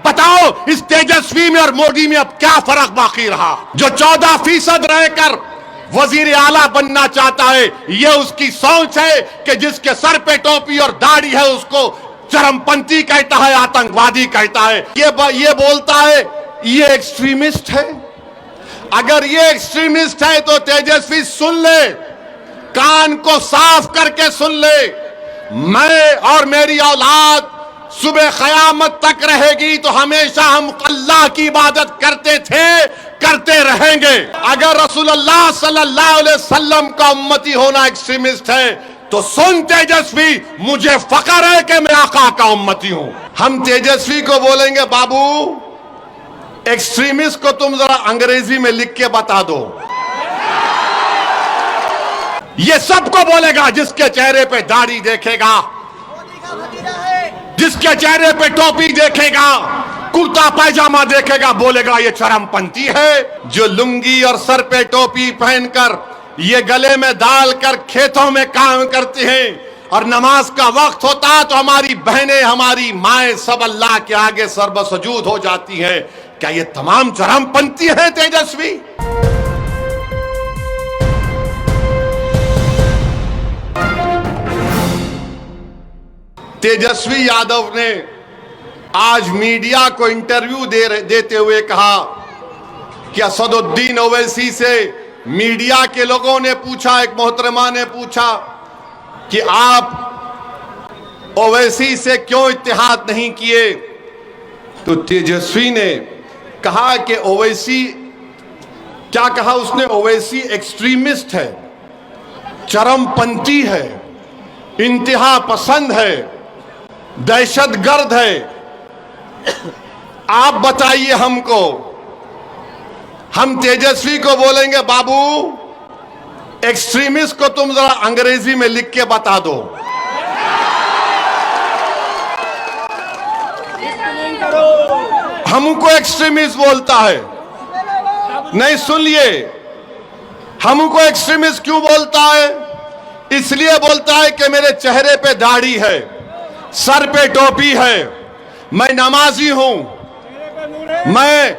बताओ इस तेजस्वी में और मोदी में अब क्या फर्क बाकी रहा? जो 14% रहकर वजीर आला बनना चाहता है, यह उसकी सोच है कि जिसके सर पे टोपी और दाढ़ी है उसको चरमपंथी कहता है, आतंकवादी कहता है। ये बोलता है ये एक्सट्रीमिस्ट है। अगर ये एक्सट्रीमिस्ट है तो तेजस्वी सुन ले, कान को साफ करके सुन ले। मैं और मेरी औलाद सुबह क़यामत तक रहेगी तो हमेशा हम अल्लाह की इबादत करते थे, करते रहेंगे। अगर रसूलुल्लाह सल्लल्लाहु अलैहि वसल्लम का उम्मती होना एक्सट्रीमिस्ट है तो सुन तेजस्वी, मुझे फख्र है कि मैं आका का उम्मती हूं। हम तेजस्वी को बोलेंगे बाबू एक्सट्रीमिस्ट को तुम जरा अंग्रेजी में लिख के बता दो। ये सबको बोलेगा, जिसके चेहरे पे दाढ़ी देखेगा, जिसके चेहरे पे टोपी देखेगा, कुर्ता पैजामा देखेगा, बोलेगा ये चरमपंथी है। जो लुंगी और सर पे टोपी पहनकर ये गले में डालकर खेतों में काम करते हैं और नमाज का वक्त होता तो हमारी बहनें, हमारी माएं सब अल्लाह के आगे सर्वसजूद हो जाती हैं, क्या ये तमाम चरमपंथी हैं तेजस्वी? तेजस्वी यादव ने आज मीडिया को इंटरव्यू देते हुए कहा कि असदुद्दीन ओवैसी से मीडिया के लोगों ने पूछा, एक मोहतरमा ने पूछा कि आप ओवैसी से क्यों इत्तेहाद नहीं किए, तो तेजस्वी ने कहा कि ओवैसी, क्या कहा उसने? ओवैसी एक्सट्रीमिस्ट है, चरमपंथी है, इंतहा पसंद है, दहशतगर्द है। आप बताइए हमको। हम तेजस्वी को बोलेंगे बाबू एक्सट्रीमिस्ट को तुम जरा अंग्रेजी में लिख के बता दो। हमको एक्सट्रीमिस्ट बोलता है, नहीं सुन लिए, हमको एक्सट्रीमिस्ट क्यों बोलता है? इसलिए बोलता है कि मेरे चेहरे पे दाढ़ी है, सर पे टोपी है, मैं नमाजी हूं, मैं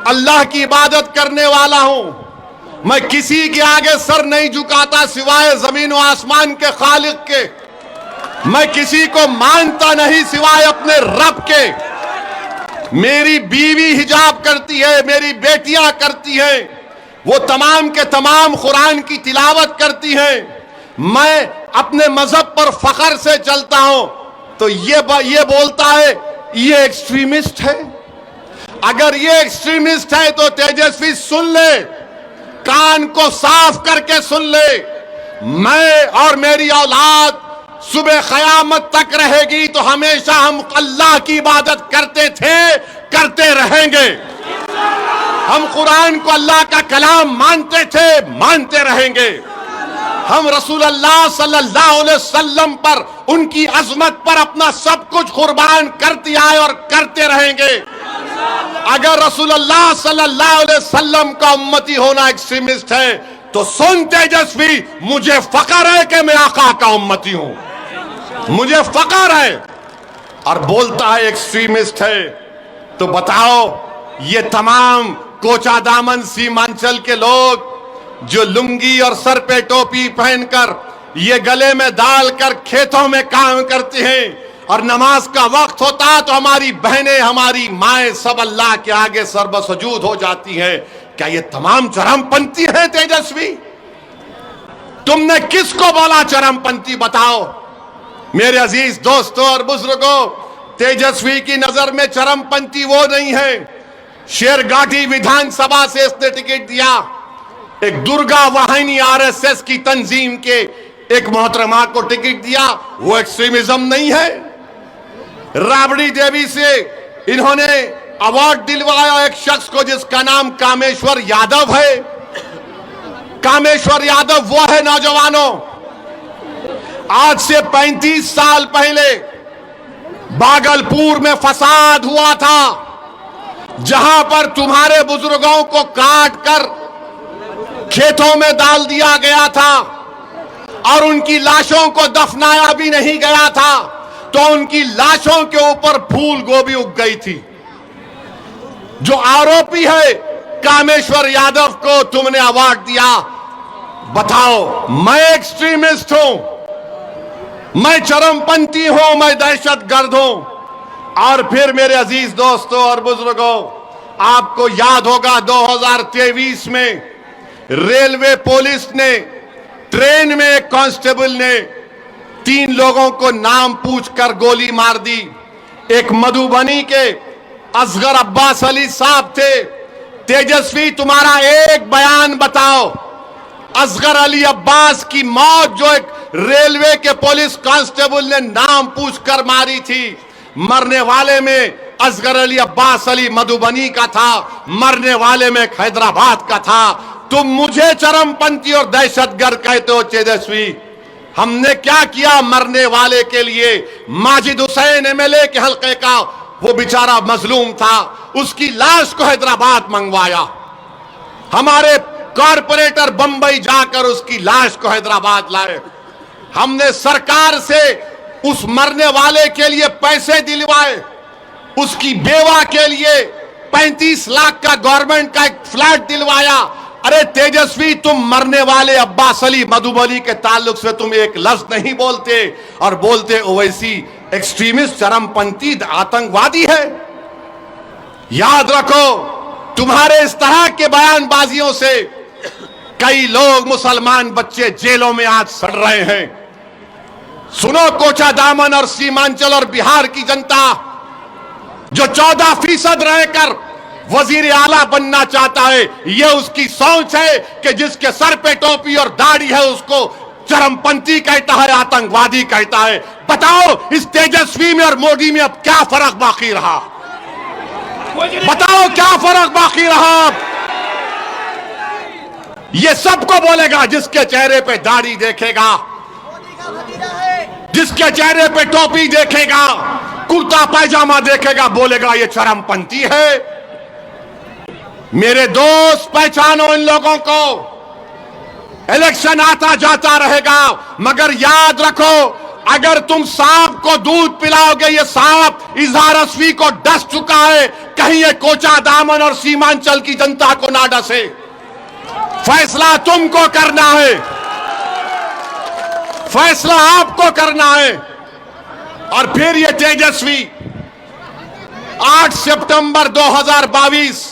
अल्लाह की इबादत करने वाला हूं, मैं किसी के आगे सर नहीं झुकाता सिवाय जमीन और आसमान के खालिक के, मैं किसी को मानता नहीं सिवाय अपने रब के, मेरी बीवी हिजाब करती है, मेरी बेटियां करती हैं, वो तमाम के तमाम कुरान की तिलावत करती हैं, मैं अपने मजहब पर फख्र से चलता हूं, तो ये बोलता है ये एक्सट्रीमिस्ट है। अगर ये एक्सट्रीमिस्ट है तो तेजस्वी सुन ले, कान को साफ करके सुन ले। मैं और मेरी औलाद सुबह क़यामत तक रहेगी तो हमेशा हम अल्लाह की इबादत करते थे, करते रहेंगे। हम कुरान को अल्लाह का कलाम मानते थे, मानते रहेंगे। हम रसूलुल्लाह सल्लल्लाहु अलैहि वसल्लम पर, उनकी अजमत पर अपना सब कुछ कुर्बान करते आए और करते रहेंगे। अगर रसूलुल्लाह सल्लल्लाहु अलैहि वसल्लम का उम्मती होना एक्सट्रीमिस्ट है तो सुन तेजस्वी, मुझे फख्र है कि मैं आका का उम्मती हूं, मुझे फख्र है। और बोलता है एक्सट्रीमिस्ट है, तो बताओ ये तमाम कोचादामन सीमांचल के लोग जो लुंगी और सर पे टोपी पहनकर ये गले में डालकर खेतों में काम करते हैं और नमाज का वक्त होता तो हमारी बहनें, हमारी माएं सब अल्लाह के आगे सर्वसजूद हो जाती हैं, क्या ये तमाम चरमपंथी हैं तेजस्वी? तुमने किसको बोला चरमपंथी? बताओ मेरे अजीज दोस्तों और बुजुर्गों, तेजस्वी की नजर में चरमपंथी वो नहीं है। शेरघाटी विधानसभा से इसने टिकट दिया, एक दुर्गा वाहिनी आरएसएस की तंजीम के एक मोहतरमा को टिकट दिया, वो एक्सट्रीमिज्म नहीं है। राबड़ी देवी से इन्होंने अवार्ड दिलवाया एक शख्स को जिसका नाम कामेश्वर यादव है। कामेश्वर यादव वो है नौजवानों, आज से 35 साल पहले भागलपुर में फसाद हुआ था, जहां पर तुम्हारे बुजुर्गों को काट कर खेतों में डाल दिया गया था और उनकी लाशों को दफनाया भी नहीं गया था, तो उनकी लाशों के ऊपर फूल गोभी उग गई थी। जो आरोपी है कामेश्वर यादव को तुमने अवार्ड दिया। बताओ, मैं एक्सट्रीमिस्ट हूं, मैं चरमपंथी हूं, मैं दहशतगर्द हूं। और फिर मेरे अजीज दोस्तों और बुजुर्गों, आपको याद होगा 2023 में रेलवे पुलिस ने ट्रेन में एक कांस्टेबल ने 3 लोगों को नाम पूछकर गोली मार दी। एक मधुबनी के असगर अब्बास अली साहब थे। तेजस्वी, तुम्हारा एक बयान बताओ, असगर अली अब्बास की मौत जो एक रेलवे के पुलिस कांस्टेबल ने नाम पूछकर मारी थी, मरने वाले में असगर अली अब्बास अली मधुबनी का था, मरने वाले में हैदराबाद का था। तुम मुझे चरमपंथी और दहशतगर्द कहते हो। तेजस्वी, हमने क्या किया मरने वाले के लिए? माजिद हुसैन एमएलए के हल्के का वो बेचारा मजलूम था, उसकी लाश को हैदराबाद मंगवाया। हमारे कॉरपोरेटर बंबई जाकर उसकी लाश को हैदराबाद लाए। हमने सरकार से उस मरने वाले के लिए पैसे दिलवाए, उसकी बेवा के लिए 35 लाख का गवर्नमेंट का एक फ्लैट दिलवाया। अरे तेजस्वी, तुम मरने वाले अब्बास अली मधुबनी के ताल्लुक से तुम एक लफ्ज नहीं बोलते और बोलते ओवैसी एक्सट्रीमिस्ट, चरमपंथी, आतंकवादी है। याद रखो, तुम्हारे इस तरह के बयानबाजियों से कई लोग, मुसलमान बच्चे जेलों में आज सड़ रहे हैं। सुनो, कोचा दामन और सीमांचल और बिहार की जनता जो 14% रहकर वजीर आला बनना चाहता है, यह उसकी सोच है कि जिसके सर पे टोपी और दाढ़ी है उसको चरमपंथी कहता है, आतंकवादी कहता है। बताओ, इस तेजस्वी में और मोदी में अब क्या फर्क बाकी रहा? बताओ, क्या फर्क बाकी रहा? ये सबको बोलेगा जिसके चेहरे पे दाढ़ी देखेगा, जिसके चेहरे पे टोपी देखेगा, कुर्ता पैजामा देखेगा, बोलेगा ये चरमपंथी है। मेरे दोस्त, पहचानो इन लोगों को। इलेक्शन आता जाता रहेगा, मगर याद रखो, अगर तुम सांप को दूध पिलाओगे, ये सांप इजहार असवी को डस चुका है, कहीं ये कोचा दामन और सीमांचल की जनता को ना डसे। फैसला तुमको करना है, फैसला आपको करना है। और फिर ये तेजस्वी 8 सितंबर 2022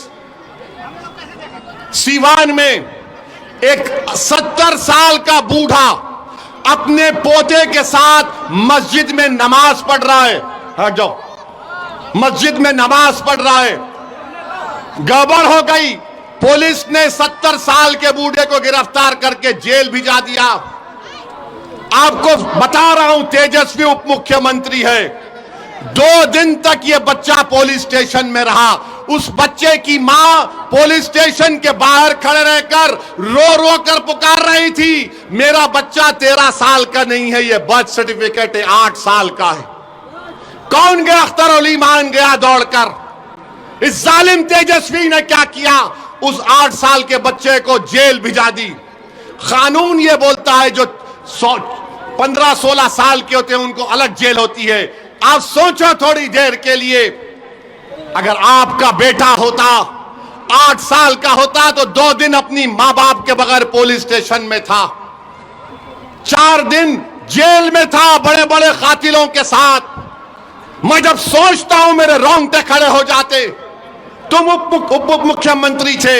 सीवान में एक 70 साल का बूढ़ा अपने पोते के साथ मस्जिद में नमाज पढ़ रहा है। हट जाओ, मस्जिद में नमाज पढ़ रहा है। गड़बड़ हो गई, पुलिस ने 70 साल के बूढ़े को गिरफ्तार करके जेल भिजा दिया। आपको बता रहा हूं, तेजस्वी उप मुख्यमंत्री है। 2 दिन तक ये बच्चा पुलिस स्टेशन में रहा। उस बच्चे की मां पुलिस स्टेशन के बाहर खड़े रहकर रो रो कर पुकार रही थी, मेरा बच्चा 13 साल का नहीं है, ये बर्थ सर्टिफिकेट 8 साल का है। कौन गया? अख्तर अली मान गया दौड़कर। इस जालिम तेजस्वी ने क्या किया? उस 8 साल के बच्चे को जेल भिजा दी। कानून ये बोलता है जो 15-16 साल के होते हैं उनको अलग जेल होती है। आप सोचो थोड़ी देर के लिए, अगर आपका बेटा होता 8 साल का होता तो 2 दिन अपनी मां बाप के बगैर पुलिस स्टेशन में था, 4 दिन जेल में था बड़े बड़े कातिलों के साथ। मैं जब सोचता हूं मेरे रोंगटे खड़े हो जाते। तुम उप मुख्यमंत्री थे,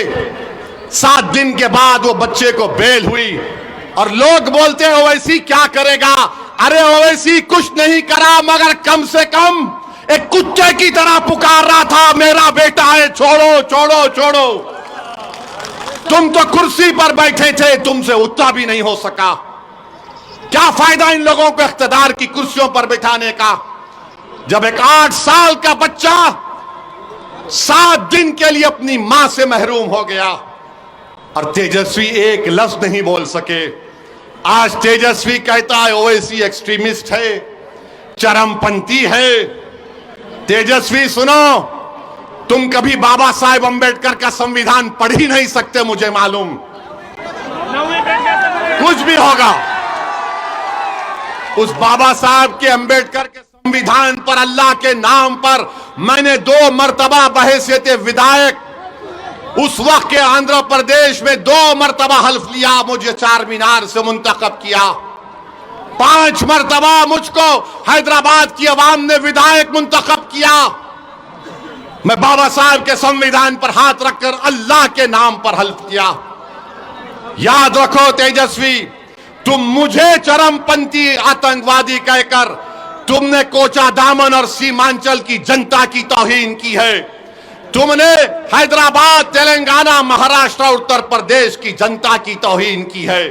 7 दिन के बाद वो बच्चे को बेल हुई और लोग बोलते हैं ओवैसी क्या करेगा? अरे ओवैसी कुछ नहीं करा, मगर कम से कम एक कुत्ते की तरह पुकार रहा था, मेरा बेटा है, छोड़ो छोड़ो छोड़ो। तुम तो कुर्सी पर बैठे थे, तुमसे उतना भी नहीं हो सका। क्या फायदा इन लोगों को इख्तिदार की कुर्सियों पर बिठाने का, जब एक 8 साल का बच्चा 7 दिन के लिए अपनी मां से महरूम हो गया। और तेजस्वी एक लफ्ज नहीं बोल सके। आज तेजस्वी कहता है ओवैसी एक्सट्रीमिस्ट है, चरमपंथी है। तेजस्वी सुनो, तुम कभी बाबा साहेब अंबेडकर का संविधान पढ़ ही नहीं सकते, मुझे मालूम। कुछ भी होगा, उस बाबा साहब के अंबेडकर के संविधान पर, अल्लाह के नाम पर मैंने 2 मरतबा बहैसियत विधायक उस वक्त के आंध्र प्रदेश में 2 मरतबा हल्फ लिया, मुझे चार मीनार से मुंतखब किया। 5 मरतबा मुझको हैदराबाद की आवाम ने विधायक मुंतखब किया। मैं बाबा साहब के संविधान पर हाथ रखकर अल्लाह के नाम पर हल्फ किया। याद रखो तेजस्वी, तुम मुझे चरमपंथी आतंकवादी कहकर तुमने कोचा दामन और सीमांचल की जनता की तौहीन की है। तुमने हैदराबाद, तेलंगाना, महाराष्ट्र, उत्तर प्रदेश की जनता की तौहीन की है।